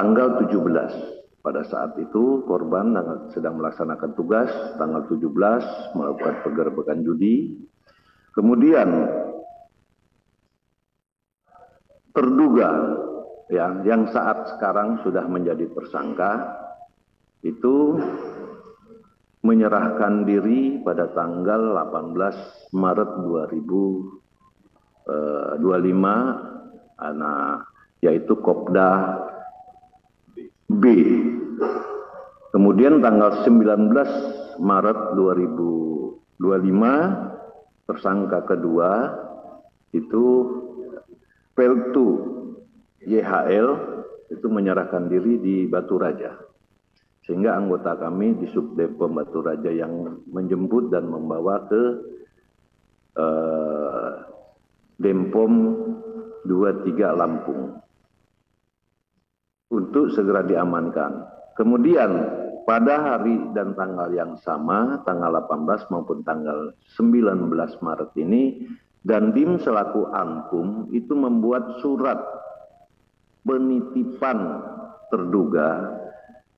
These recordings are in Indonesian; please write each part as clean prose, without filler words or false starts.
tanggal 17. Pada saat itu korban sedang melaksanakan tugas, tanggal 17 melakukan penggerbekan judi. Kemudian terduga yang saat sekarang sudah menjadi tersangka itu menyerahkan diri pada tanggal 18 Maret 2025, yaitu Kopda B. Kemudian tanggal 19 Maret 2025 tersangka kedua itu Peltu YHL itu menyerahkan diri di Batu Raja. Sehingga anggota kami di Subdepom Batu Raja yang menjemput dan membawa ke Denpom 23 Lampung untuk segera diamankan. Kemudian pada hari dan tanggal yang sama, tanggal 18 maupun tanggal 19 Maret ini, Dandim selaku Ankum itu membuat surat penitipan terduga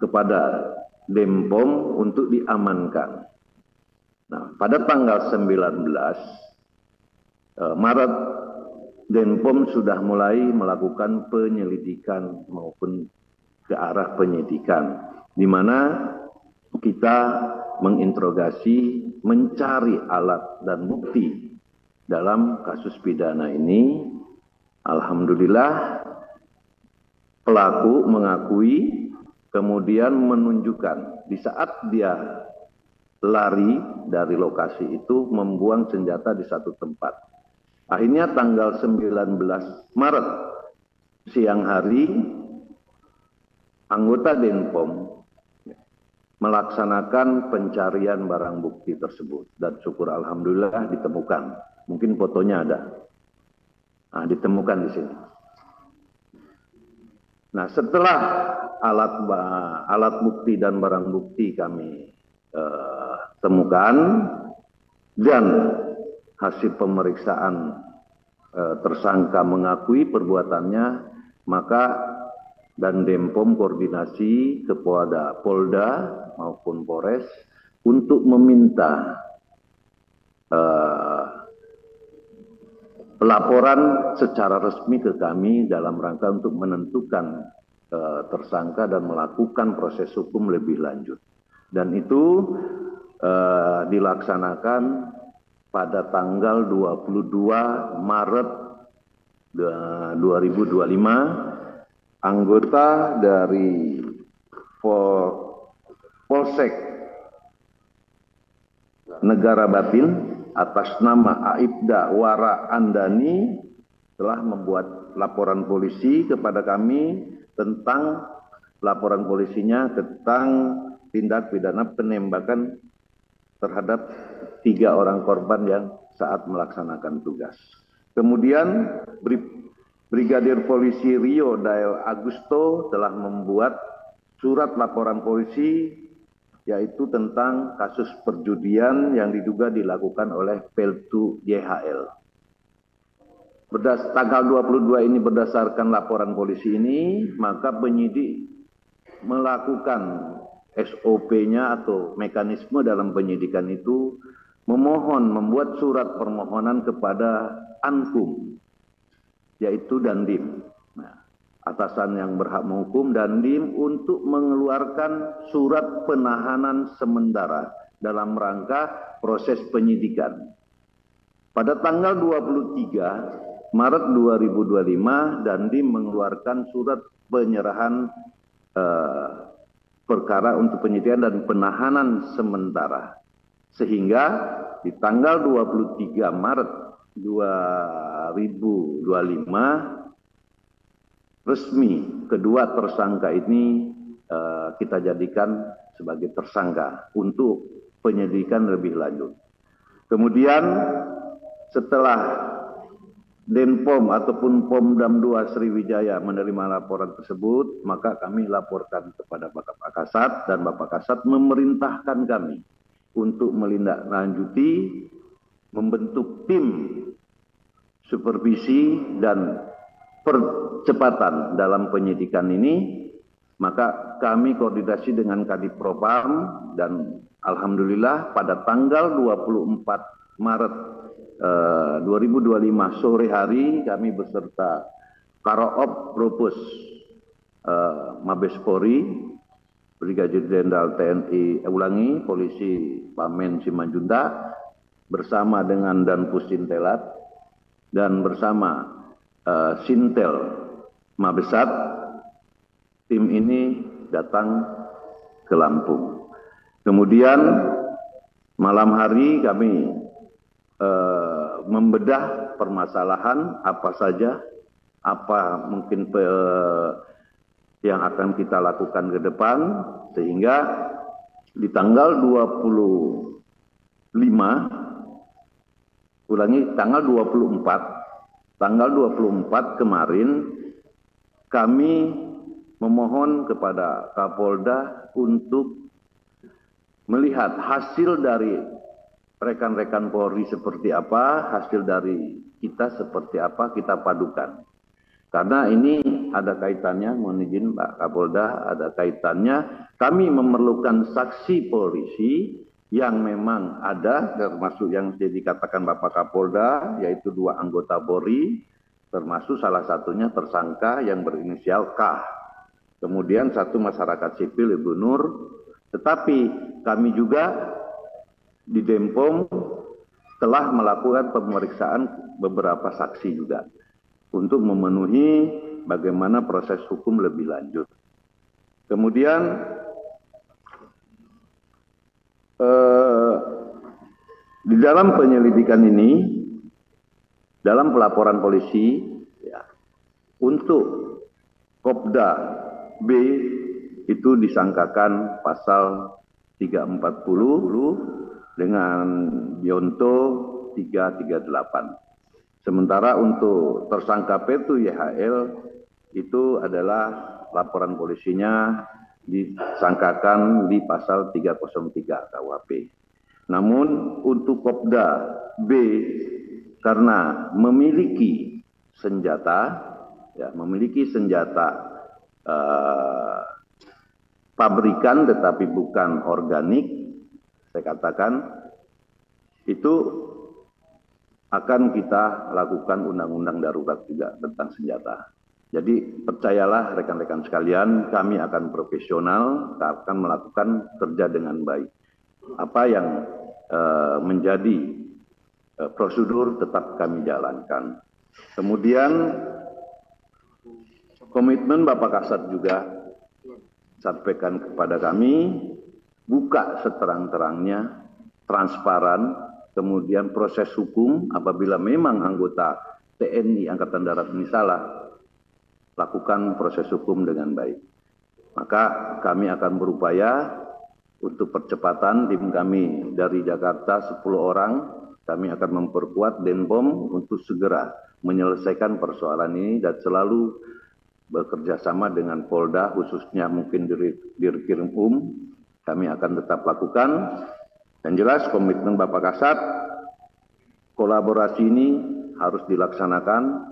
kepada Denpom untuk diamankan. Nah, pada tanggal 19 Maret, Denpom sudah mulai melakukan penyelidikan maupun ke arah penyidikan, di mana kita menginterogasi, mencari alat dan bukti dalam kasus pidana ini. Alhamdulillah, pelaku mengakui, kemudian menunjukkan di saat dia lari dari lokasi itu membuang senjata di satu tempat. Akhirnya tanggal 19 Maret siang hari anggota Denpom melaksanakan pencarian barang bukti tersebut dan syukur alhamdulillah ditemukan. Mungkin fotonya ada. Nah, ditemukan di sini. Nah, setelah alat bukti dan barang bukti kami temukan dan hasil pemeriksaan tersangka mengakui perbuatannya, maka dan Denpom koordinasi ke Polda maupun Polres untuk meminta laporan secara resmi ke kami dalam rangka untuk menentukan tersangka dan melakukan proses hukum lebih lanjut. Dan itu dilaksanakan pada tanggal 22 Maret 2025, anggota dari Polsek Negara Batin atas nama Aibda Wara Andani telah membuat laporan polisi kepada kami tentang laporan polisinya tentang tindak pidana penembakan terhadap 3 orang korban yang saat melaksanakan tugas. Kemudian Brigadir Polisi Rio Dael Agusto telah membuat surat laporan polisi yaitu tentang kasus perjudian yang diduga dilakukan oleh Peltu YHL. Tanggal 22 ini berdasarkan laporan polisi ini, maka penyidik melakukan SOP-nya atau mekanisme dalam penyidikan itu membuat surat permohonan kepada Ankum, yaitu Dandim. Nah, atasan yang berhak menghukum Dandim untuk mengeluarkan surat penahanan sementara dalam rangka proses penyidikan. Pada tanggal 23 Maret 2025, Dandim mengeluarkan surat penyerahan perkara untuk penyidikan dan penahanan sementara. Sehingga di tanggal 23 Maret 2025 resmi kedua tersangka ini kita jadikan sebagai tersangka untuk penyelidikan lebih lanjut. Kemudian setelah Denpom ataupun Pomdam 2 Sriwijaya menerima laporan tersebut, maka kami laporkan kepada Bapak Kasat dan Bapak Kasat memerintahkan kami untuk melindaklanjuti, membentuk tim supervisi dan percepatan dalam penyidikan ini Maka kami koordinasi dengan Kadipropam dan alhamdulillah pada tanggal 24 Maret 2025 sore hari kami beserta Karoop Propus Mabes Polri, Brigadir Jenderal TNI Polisi Pamen Simanjuntak bersama dengan Danpus Sintelat dan bersama Sintel Mabesat, tim ini datang ke Lampung. Kemudian malam hari kami membedah permasalahan apa saja, apa mungkin yang akan kita lakukan ke depan, sehingga di tanggal 24 kemarin kami memohon kepada Kapolda untuk melihat hasil dari rekan-rekan Polri seperti apa, hasil dari kita seperti apa, kita padukan. Karena ini ada kaitannya, mohon izin Pak Kapolda, ada kaitannya kami memerlukan saksi polisi yang memang ada, termasuk yang dikatakan Bapak Kapolda, yaitu 2 anggota Polri, termasuk salah satunya tersangka yang berinisial K. Kemudian 1 masyarakat sipil, Ibu Nur. Tetapi kami juga di Denpom telah melakukan pemeriksaan beberapa saksi juga untuk memenuhi bagaimana proses hukum lebih lanjut. Kemudian di dalam penyelidikan ini, dalam pelaporan polisi, ya, untuk Kopda B itu disangkakan pasal 340 dengan Yonto 338. Sementara untuk tersangka P2 YHL itu adalah laporan polisinya disangkakan di pasal 303 KUHP. Namun untuk Kopda B karena memiliki senjata, pabrikan tetapi bukan organik, saya katakan itu akan kita lakukan undang-undang darurat juga tentang senjata. Jadi percayalah rekan-rekan sekalian, kami akan profesional, akan melakukan kerja dengan baik. Apa yang menjadi prosedur tetap kami jalankan. Kemudian komitmen Bapak Kasat juga sampaikan kepada kami, buka seterang-terangnya, transparan. Kemudian proses hukum apabila memang anggota TNI Angkatan Darat ini salah, lakukan proses hukum dengan baik. Maka kami akan berupaya untuk percepatan. Tim kami dari Jakarta 10 orang, kami akan memperkuat Denpom untuk segera menyelesaikan persoalan ini dan selalu bekerja sama dengan Polda, khususnya mungkin Dirkrim kami akan tetap lakukan. Dan jelas komitmen Bapak Kasat, kolaborasi ini harus dilaksanakan,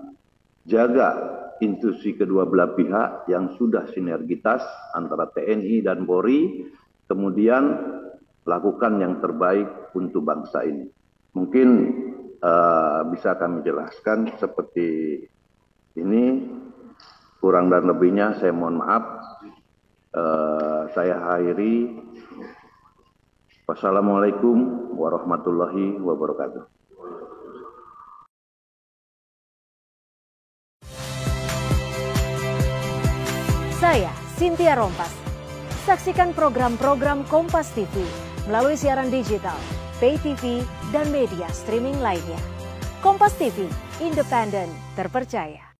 jaga institusi kedua belah pihak yang sudah sinergitas antara TNI dan Polri, kemudian lakukan yang terbaik untuk bangsa ini. Mungkin bisa kami jelaskan seperti ini, kurang dan lebihnya saya mohon maaf. Saya akhiri. Wassalamualaikum warahmatullahi wabarakatuh. Saya Cynthia Rompas. Saksikan program-program Kompas TV melalui siaran digital, pay TV, dan media streaming lainnya. Kompas TV, independen, terpercaya.